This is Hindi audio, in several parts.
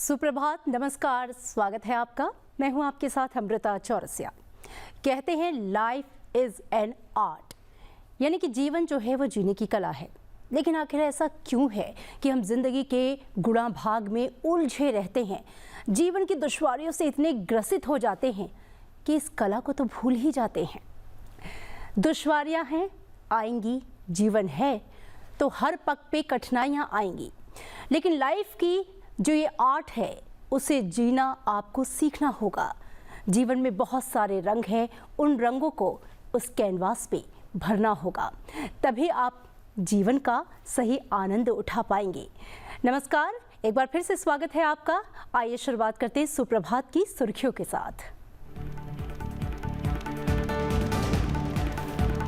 सुप्रभात, नमस्कार, स्वागत है आपका। मैं हूं आपके साथ अमृता चौरसिया। कहते हैं लाइफ इज एन आर्ट, यानी कि जीवन जो है वो जीने की कला है। लेकिन आखिर ऐसा क्यों है कि हम जिंदगी के गुणा भाग में उलझे रहते हैं, जीवन की दुश्वारियों से इतने ग्रसित हो जाते हैं कि इस कला को तो भूल ही जाते हैं। दुश्वारियां हैं, आएंगी, जीवन है तो हर पग पे कठिनाइयां आएंगी, लेकिन लाइफ की जो ये आर्ट है उसे जीना आपको सीखना होगा। जीवन में बहुत सारे रंग हैं, उन रंगों को उस कैनवास पे भरना होगा, तभी आप जीवन का सही आनंद उठा पाएंगे। नमस्कार, एक बार फिर से स्वागत है आपका। आइए शुरुआत करते हैं सुप्रभात की सुर्खियों के साथ।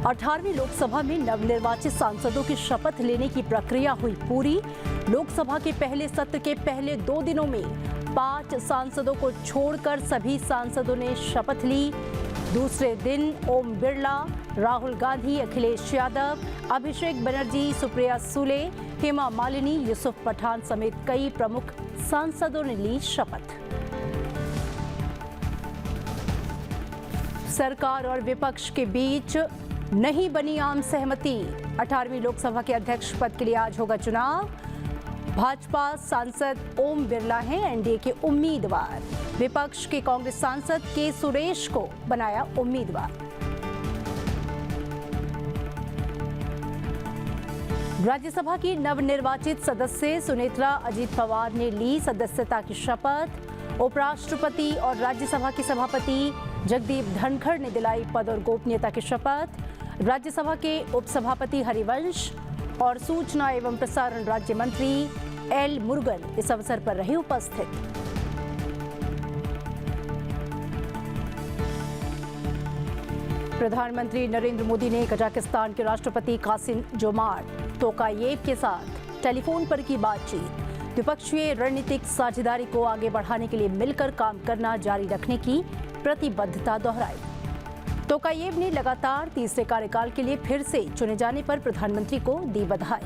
18वीं लोकसभा में नवनिर्वाचित सांसदों की शपथ लेने की प्रक्रिया हुई पूरी। लोकसभा के पहले सत्र के पहले 2 दिनों में 5 सांसदों को छोड़कर सभी सांसदों ने शपथ ली। दूसरे दिन ओम बिरला, राहुल गांधी, अखिलेश यादव, अभिषेक बनर्जी, सुप्रिया सुले, हेमा मालिनी, यूसुफ पठान समेत कई प्रमुख सांसदों ने ली शपथ। सरकार और विपक्ष के बीच नहीं बनी आम सहमति। 18वीं लोकसभा के अध्यक्ष पद के लिए आज होगा चुनाव। भाजपा सांसद ओम बिरला हैं एनडीए के उम्मीदवार। विपक्ष के कांग्रेस सांसद के सुरेश को बनाया उम्मीदवार। राज्यसभा की नवनिर्वाचित सदस्य सुनेत्रा अजीत पवार ने ली सदस्यता की शपथ। उपराष्ट्रपति और राज्यसभा के सभापति जगदीप धनखड़ ने दिलाई पद और गोपनीयता की शपथ। राज्यसभा के उपसभापति हरिवंश और सूचना एवं प्रसारण राज्य मंत्री एल मुरुगन इस अवसर पर रहे उपस्थित। प्रधानमंत्री नरेंद्र मोदी ने कजाकिस्तान के राष्ट्रपति कासिम जोमार्ट तोकायेव के साथ टेलीफोन पर की बातचीत। द्विपक्षीय रणनीतिक साझेदारी को आगे बढ़ाने के लिए मिलकर काम करना जारी रखने की प्रतिबद्धता दोहराई। तोकायेव ने लगातार तीसरे कार्यकाल के लिए फिर से चुने जाने पर प्रधानमंत्री को दी बधाई।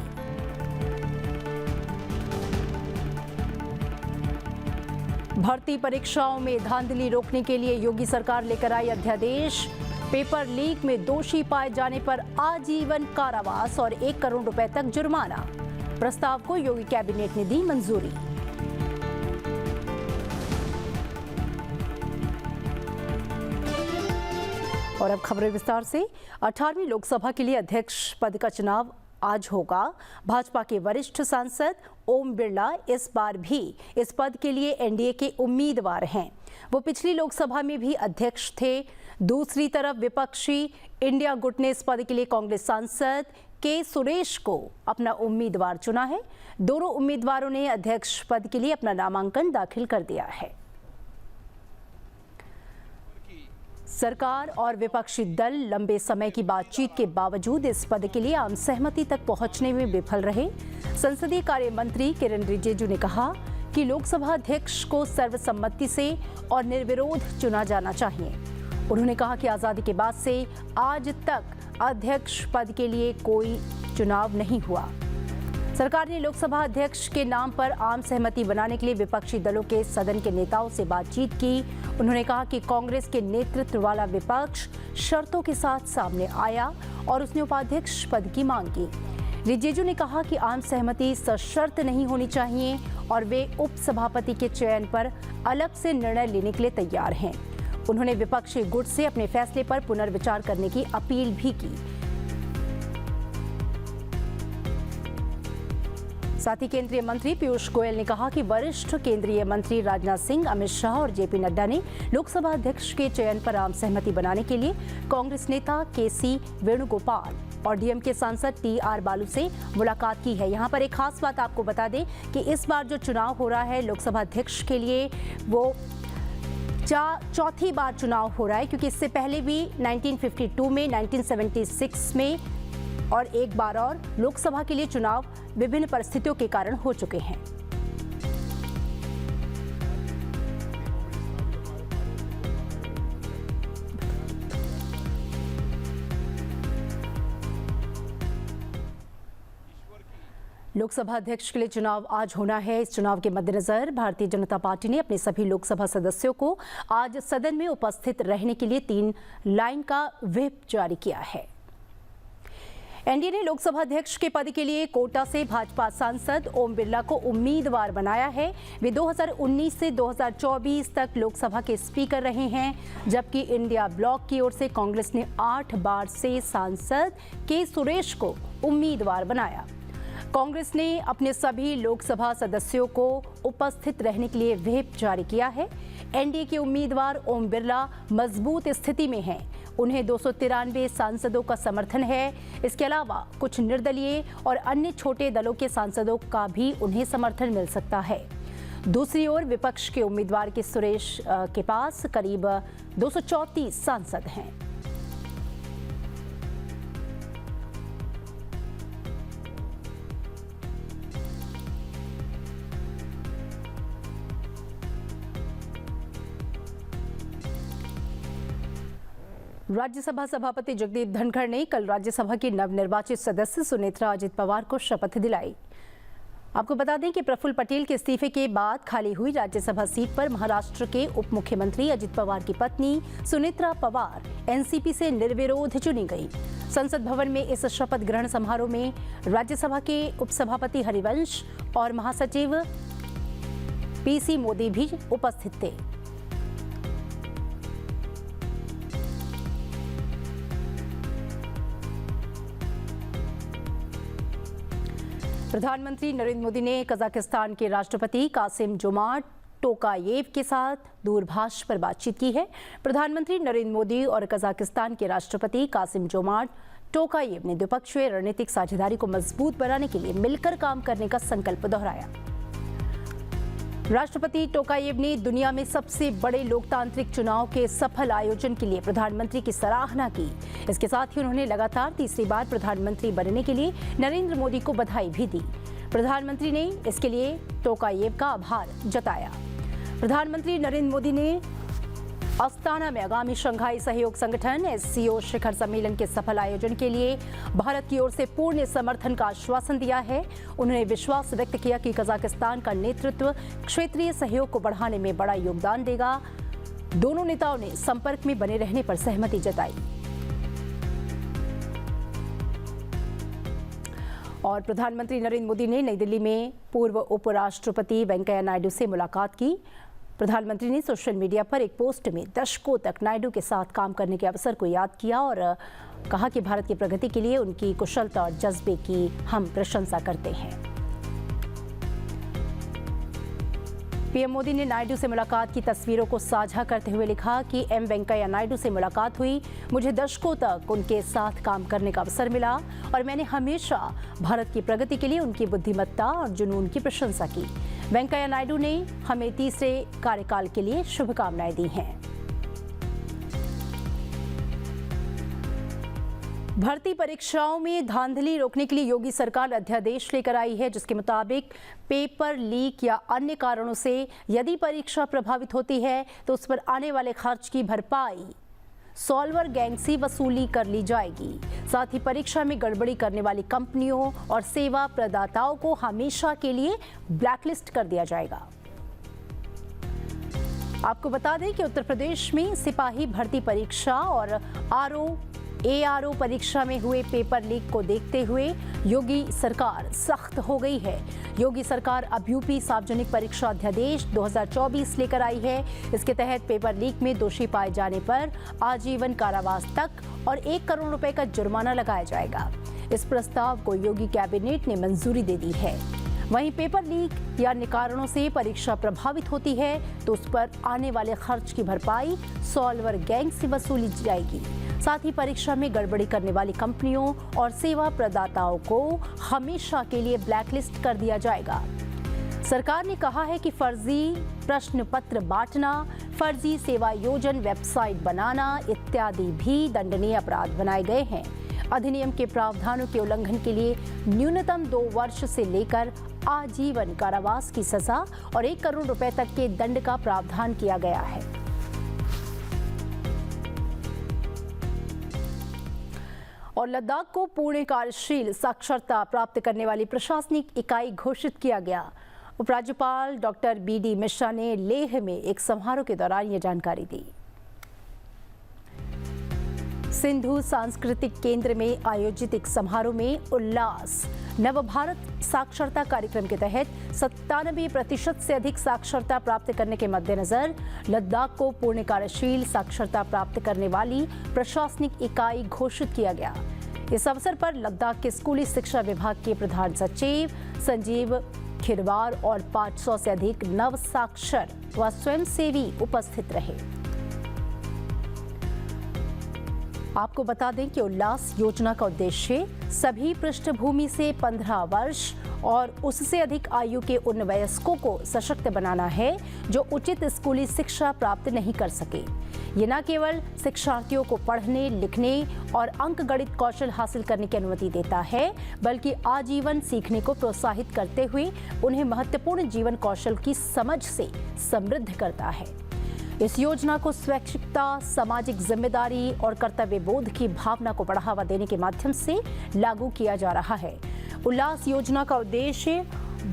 भर्ती परीक्षाओं में धांधली रोकने के लिए योगी सरकार लेकर आई अध्यादेश। पेपर लीक में दोषी पाए जाने पर आजीवन कारावास और 1 करोड़ रुपए तक जुर्माना। प्रस्ताव को योगी कैबिनेट ने दी मंजूरी। और अब खबरें विस्तार से। 18वीं लोकसभा के लिए अध्यक्ष पद का चुनाव आज होगा। भाजपा के वरिष्ठ सांसद ओम बिरला इस बार भी इस पद के लिए एनडीए के उम्मीदवार हैं। वो पिछली लोकसभा में भी अध्यक्ष थे। दूसरी तरफ विपक्षी इंडिया गुट ने इस पद के लिए कांग्रेस सांसद के सुरेश को अपना उम्मीदवार चुना है। दोनों उम्मीदवारों ने अध्यक्ष पद के लिए अपना नामांकन दाखिल कर दिया है। सरकार और विपक्षी दल लंबे समय की बातचीत के बावजूद इस पद के लिए आम सहमति तक पहुंचने में विफल रहे। संसदीय कार्य मंत्री किरण रिजिजू ने कहा कि लोकसभा अध्यक्ष को सर्वसम्मति से और निर्विरोध चुना जाना चाहिए। उन्होंने कहा कि आजादी के बाद से आज तक अध्यक्ष पद के लिए कोई चुनाव नहीं हुआ। सरकार ने लोकसभा अध्यक्ष के नाम पर आम सहमति बनाने के लिए विपक्षी दलों के सदन के नेताओं से बातचीत की। उन्होंने कहा कि कांग्रेस के नेतृत्व वाला विपक्ष शर्तों के साथ सामने आया और उसने उपाध्यक्ष पद की मांग की। रिजिजू ने कहा कि आम सहमति सशर्त नहीं होनी चाहिए और वे उपसभापति के चयन पर अलग से निर्णय लेने के लिए तैयार हैं। उन्होंने विपक्षी गुट से अपने फैसले पर पुनर्विचार करने की अपील भी की। साथ ही केंद्रीय मंत्री पीयूष गोयल ने कहा कि वरिष्ठ केंद्रीय मंत्री राजनाथ सिंह, अमित शाह और जेपी नड्डा ने लोकसभा अध्यक्ष के चयन पर आम सहमति बनाने के लिए कांग्रेस नेता केसी वेणुगोपाल और डीएमके सांसद टीआर बालू से मुलाकात की है। यहाँ पर एक खास बात आपको बता दें कि इस बार जो चुनाव हो रहा है लोकसभा अध्यक्ष के लिए, वो चौथी बार चुनाव हो रहा है, क्योंकि इससे पहले भी 1952 में, 1976 में और एक बार और लोकसभा के लिए चुनाव विभिन्न परिस्थितियों के कारण हो चुके हैं। लोकसभा अध्यक्ष के लिए चुनाव आज होना है। इस चुनाव के मद्देनजर भारतीय जनता पार्टी ने अपने सभी लोकसभा सदस्यों को आज सदन में उपस्थित रहने के लिए 3 लाइन का व्हिप जारी किया है। एनडीए ने लोकसभा अध्यक्ष के पद के लिए कोटा से भाजपा सांसद ओम बिरला को उम्मीदवार बनाया है। वे 2019 से 2024 तक लोकसभा के स्पीकर रहे हैं, जबकि इंडिया ब्लॉक की ओर से कांग्रेस ने 8 बार से सांसद के सुरेश को उम्मीदवार बनाया। कांग्रेस ने अपने सभी लोकसभा सदस्यों को उपस्थित रहने के लिए व्हिप जारी किया है। एनडीए के उम्मीदवार ओम बिरला मजबूत स्थिति में हैं। उन्हें 293 सांसदों का समर्थन है। इसके अलावा कुछ निर्दलीय और अन्य छोटे दलों के सांसदों का भी उन्हें समर्थन मिल सकता है। दूसरी ओर विपक्ष के उम्मीदवार के सुरेश के पास करीब 234 सांसद हैं। राज्यसभा सभापति जगदीप धनखड़ ने कल राज्यसभा की नवनिर्वाचित सदस्य सुनेत्रा अजित पवार को शपथ दिलाई। आपको बता दें कि प्रफुल्ल पटेल के इस्तीफे के बाद खाली हुई राज्यसभा सीट पर महाराष्ट्र के उप मुख्यमंत्री अजित पवार की पत्नी सुनेत्रा पवार एनसीपी से निर्विरोध चुनी गई। संसद भवन में इस शपथ ग्रहण समारोह में राज्यसभा के उपसभापति हरिवंश और महासचिव पीसी मोदी भी उपस्थित थे। प्रधानमंत्री नरेंद्र मोदी ने कजाकिस्तान के राष्ट्रपति कासिम-जोमार्ट टोकायेव के साथ दूरभाष पर बातचीत की है। प्रधानमंत्री नरेंद्र मोदी और कजाकिस्तान के राष्ट्रपति कासिम-जोमार्ट टोकायेव ने द्विपक्षीय रणनीतिक साझेदारी को मजबूत बनाने के लिए मिलकर काम करने का संकल्प दोहराया। राष्ट्रपति टोकायेव ने दुनिया में सबसे बड़े लोकतांत्रिक चुनाव के सफल आयोजन के लिए प्रधानमंत्री की सराहना की। इसके साथ ही उन्होंने लगातार तीसरी बार प्रधानमंत्री बनने के लिए नरेंद्र मोदी को बधाई भी दी। प्रधानमंत्री ने इसके लिए टोकायेव का आभार जताया। प्रधानमंत्री नरेंद्र मोदी ने अस्ताना में आगामी शंघाई सहयोग संगठन SCO शिखर सम्मेलन के सफल आयोजन के लिए भारत की ओर से पूर्ण समर्थन का आश्वासन दिया है। उन्होंने विश्वास व्यक्त किया कि कजाकिस्तान का नेतृत्व क्षेत्रीय सहयोग को बढ़ाने में बड़ा योगदान देगा। दोनों नेताओं ने संपर्क में बने रहने पर सहमति जताई। और प्रधानमंत्री नरेंद्र मोदी ने नई दिल्ली में पूर्व उपराष्ट्रपति वेंकैया नायडू से मुलाकात की। प्रधानमंत्री ने सोशल मीडिया पर एक पोस्ट में दशकों तक नायडू के साथ काम करने के अवसर को याद किया और कहा कि भारत की प्रगति के लिए उनकी कुशलता और जज्बे की हम प्रशंसा करते हैं। पीएम मोदी ने नायडू से मुलाकात की तस्वीरों को साझा करते हुए लिखा कि एम वेंकैया नायडू से मुलाकात हुई। मुझे दशकों तक उनके साथ काम करने का अवसर मिला और मैंने हमेशा भारत की प्रगति के लिए उनकी बुद्धिमत्ता और जुनून की प्रशंसा की। वेंकैया नायडू ने हमें तीसरे कार्यकाल के लिए शुभकामनाएं दी हैं। भर्ती परीक्षाओं में धांधली रोकने के लिए योगी सरकार अध्यादेश लेकर आई है, जिसके मुताबिक पेपर लीक या अन्य कारणों से यदि परीक्षा प्रभावित होती है तो उस पर आने वाले खर्च की भरपाई सॉल्वर गैंग से वसूली कर ली जाएगी। साथ ही परीक्षा में गड़बड़ी करने वाली कंपनियों और सेवा प्रदाताओं को हमेशा के लिए ब्लैकलिस्ट कर दिया जाएगा। आपको बता दें कि उत्तर प्रदेश में सिपाही भर्ती परीक्षा और ARO परीक्षा में हुए पेपर लीक को देखते हुए योगी सरकार सख्त हो गई है। योगी सरकार अब यूपी सार्वजनिक परीक्षा अध्यादेश 2024 लेकर आई है। इसके तहत पेपर लीक में दोषी पाए जाने पर आजीवन कारावास तक और 1 करोड़ रुपए का जुर्माना लगाया जाएगा। इस प्रस्ताव को योगी कैबिनेट ने मंजूरी दे दी है। वहीं पेपर लीक या अन्य कारणों से परीक्षा प्रभावित होती है तो उस पर आने वाले खर्च की भरपाई सॉल्वर गैंग से वसूली जाएगी। साथ ही परीक्षा में गड़बड़ी करने वाली कंपनियों और सेवा प्रदाताओं को हमेशा के लिए ब्लैकलिस्ट कर दिया जाएगा। सरकार ने कहा है कि फर्जी प्रश्न पत्र बांटना, फर्जी सेवा योजन वेबसाइट बनाना इत्यादि भी दंडनीय अपराध बनाए गए हैं। अधिनियम के प्रावधानों के उल्लंघन के लिए न्यूनतम 2 वर्ष से लेकर आजीवन कारावास की सजा और 1 करोड़ रुपए तक के दंड का प्रावधान किया गया है। और लद्दाख को पूर्ण कार्यशील साक्षरता प्राप्त करने वाली प्रशासनिक इकाई घोषित किया गया। उपराज्यपाल डॉक्टर BD मिश्रा ने लेह में एक समारोह के दौरान ये जानकारी दी। सिंधु सांस्कृतिक केंद्र में आयोजित एक समारोह में उल्लास नवभारत साक्षरता कार्यक्रम के तहत 97% से अधिक साक्षरता प्राप्त करने के मद्देनजर लद्दाख को पूर्ण कार्यशील साक्षरता प्राप्त करने वाली प्रशासनिक इकाई घोषित किया गया। इस अवसर पर लद्दाख के स्कूली शिक्षा विभाग के प्रधान सचिव संजीव खिरवार और 500 से अधिक नव साक्षर व स्वयंसेवी उपस्थित रहे। आपको बता दें कि उल्लास योजना का उद्देश्य सभी पृष्ठभूमि से 15 वर्ष और उससे अधिक आयु के उन वयस्कों को सशक्त बनाना है जो उचित स्कूली शिक्षा प्राप्त नहीं कर सके। ये न केवल शिक्षार्थियों को पढ़ने, लिखने और अंकगणित कौशल हासिल करने की अनुमति देता है, बल्कि आजीवन सीखने को प्रोत्साहित करते हुए उन्हें महत्वपूर्ण जीवन कौशल की समझ से समृद्ध करता है। इस योजना को स्वैच्छिकता, सामाजिक जिम्मेदारी और कर्तव्य बोध की भावना को बढ़ावा देने के माध्यम से लागू किया जा रहा है। उल्लास योजना का उद्देश्य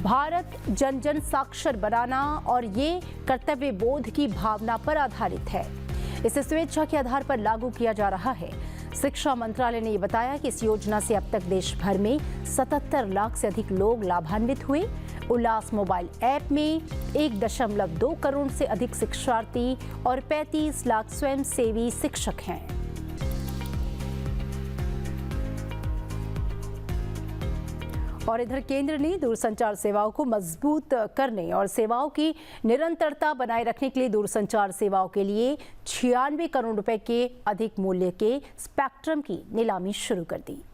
भारत जन जन साक्षर बनाना और ये कर्तव्य बोध की भावना पर आधारित है। इसे स्वेच्छा के आधार पर लागू किया जा रहा है। शिक्षा मंत्रालय ने बताया कि इस योजना से अब तक देश भर में 77 लाख से अधिक लोग लाभान्वित हुए। उल्लास मोबाइल ऐप में 1.2 करोड़ से अधिक शिक्षार्थी और 35 लाख स्वयंसेवी शिक्षक हैं। और इधर केंद्र ने दूरसंचार सेवाओं को मजबूत करने और सेवाओं की निरंतरता बनाए रखने के लिए दूरसंचार सेवाओं के लिए 96 करोड़ रुपए के अधिक मूल्य के स्पेक्ट्रम की नीलामी शुरू कर दी।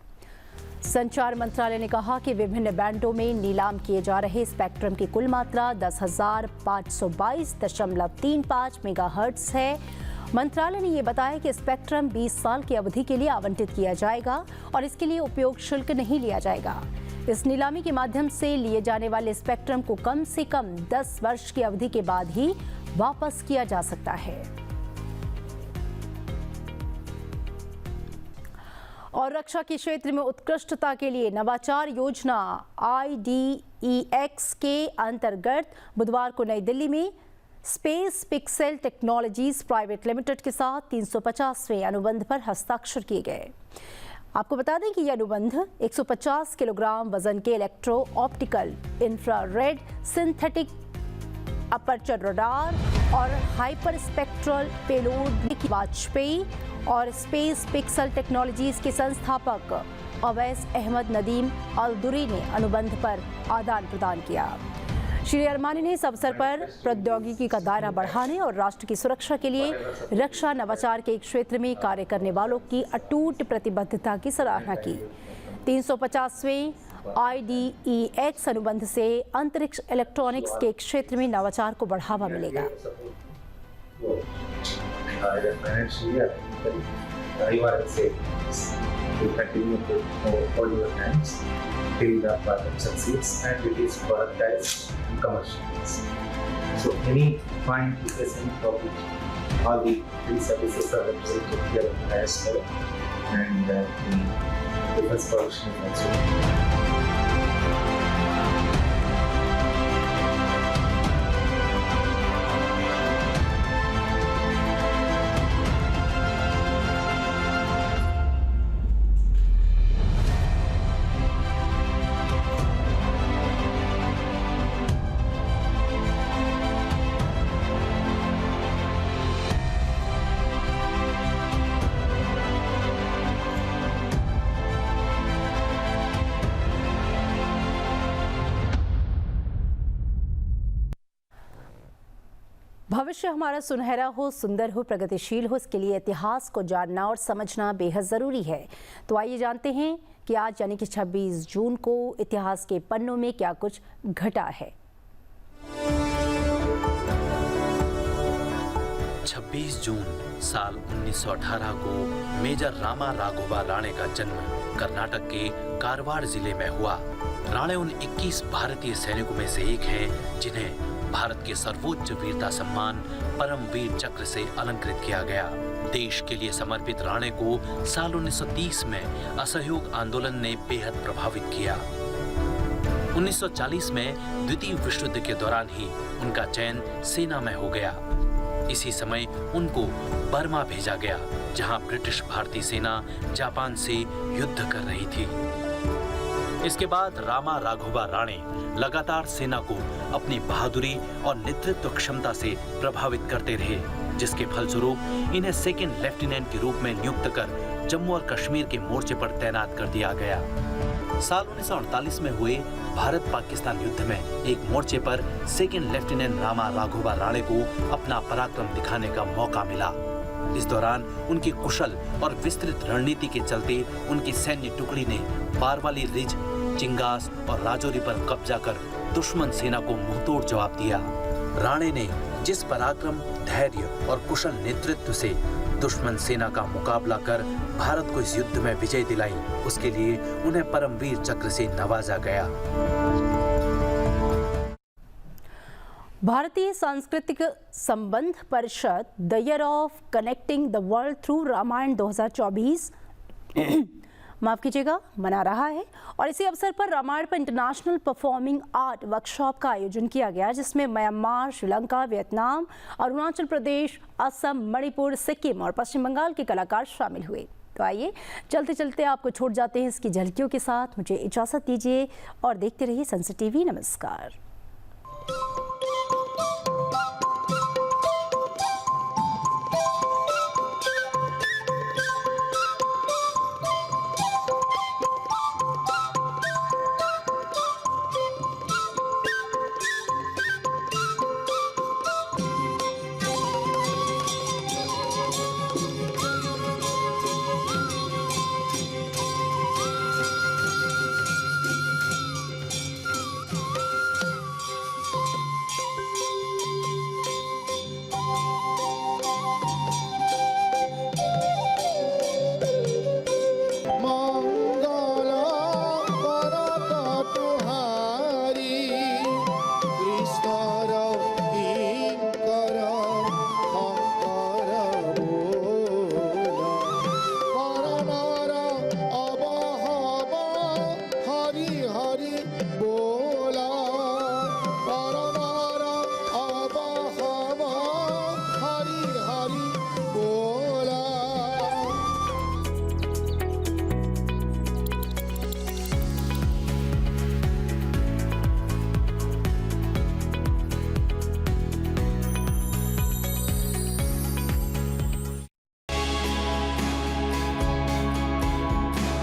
संचार मंत्रालय ने कहा कि विभिन्न बैंडों में नीलाम किए जा रहे स्पेक्ट्रम की कुल मात्रा 10,522.35 मेगाहर्ट्ज है। मंत्रालय ने यह बताया कि स्पेक्ट्रम 20 साल की अवधि के लिए आवंटित किया जाएगा और इसके लिए उपयोग शुल्क नहीं लिया जाएगा। इस नीलामी के माध्यम से लिए जाने वाले स्पेक्ट्रम को कम से कम 10 वर्ष की अवधि के बाद ही वापस किया जा सकता है। और रक्षा के क्षेत्र में उत्कृष्टता के लिए नवाचार योजना IDEX के अंतर्गत बुधवार को नई दिल्ली में space pixel technologies private limited के साथ 350वें अनुबंध पर हस्ताक्षर किए गए। आपको बता दें कि यह अनुबंध 150 किलोग्राम वजन के electro optical infrared synthetic aperture radar और हाइपर स्पेक्ट्रल पेलोड की वाजपेयी और स्पेस पिक्सल टेक्नोलॉजीज के संस्थापक अवैस अहमद नदीम अल-दुरी ने अनुबंध पर आदान प्रदान किया। श्री अरमानी ने इस अवसर पर प्रौद्योगिकी का दायरा बढ़ाने और राष्ट्र की सुरक्षा के लिए रक्षा नवाचार के क्षेत्र में कार्य करने वालों की अटूट प्रतिबद्धता की सराहना की। 350वें IDEX अनुबंध से अंतरिक्ष इलेक्ट्रॉनिक्स के क्षेत्र में नवाचार को बढ़ावा मिलेगा। till the project succeeds and it is productized and commercialized. So any client who is any topic, all the three services are represented here at the highest level, and the defense production is also. भविष्य हमारा सुनहरा हो, सुंदर हो, प्रगतिशील हो, इसके लिए इतिहास को जानना और समझना बेहद ज़रूरी है। तो आइए जानते हैं कि आज यानी कि 26 जून को इतिहास के पन्नों में क्या कुछ घटा है। 26 जून साल 1918 को मेजर रामा राघोबा राणे का जन्म कर्नाटक के कारवाड़ जिले में हुआ। राणे उन 21 भारतीय सैनिकों में से एक हैं जिन्हें भारत के सर्वोच्च वीरता सम्मान परम वीर चक्र से अलंकृत किया गया। देश के लिए समर्पित राणे को साल 1930 में असहयोग आंदोलन ने बेहद प्रभावित किया। 1940 में द्वितीय विश्व युद्ध के दौरान ही उनका चयन सेना में हो गया। इसी समय उनको बर्मा भेजा गया, जहां ब्रिटिश भारतीय सेना जापान से युद्ध कर रही थी। इसके बाद रामा राघोबा राणे लगातार सेना को अपनी बहादुरी और नेतृत्व क्षमता से प्रभावित करते रहे, जिसके फलस्वरूप इन्हें सेकंड लेफ्टिनेंट के रूप में नियुक्त कर जम्मू और कश्मीर के मोर्चे पर तैनात कर दिया गया। साल 1948 में हुए भारत पाकिस्तान युद्ध में एक मोर्चे पर सेकंड लेफ्टिनेंट रामा राघोबा राणे को अपना पराक्रम दिखाने का मौका मिला। इस दौरान उनकी कुशल और विस्तृत रणनीति के चलते उनकी सैन्य टुकड़ी ने बारवाली रिज, चिंगास और राजौरी पर कब्जा कर दुश्मन सेना को मुंहतोड़ जवाब दिया। राणे ने जिस पराक्रम, धैर्य और कुशल नेतृत्व से दुश्मन सेना का मुकाबला कर भारत को इस युद्ध में विजय दिलाई, उसके लिए उन्हें परमवीर चक्र से नवाजा गया। भारतीय सांस्कृतिक संबंध परिषद the year of connecting the world through Ramayana 2024 माफ कीजिएगा मना रहा है, और इसी अवसर पर रामायण पर इंटरनेशनल परफॉर्मिंग आर्ट वर्कशॉप का आयोजन किया गया, जिसमें म्यांमार, श्रीलंका, वियतनाम, अरुणाचल प्रदेश, असम, मणिपुर, सिक्किम और पश्चिम बंगाल के कलाकार शामिल हुए। तो आइए चलते चलते आपको छोड़ जाते हैं इसकी झलकियों के साथ। मुझे इजाज़त दीजिए और देखते रहिए सनसेट टीवी। नमस्कार।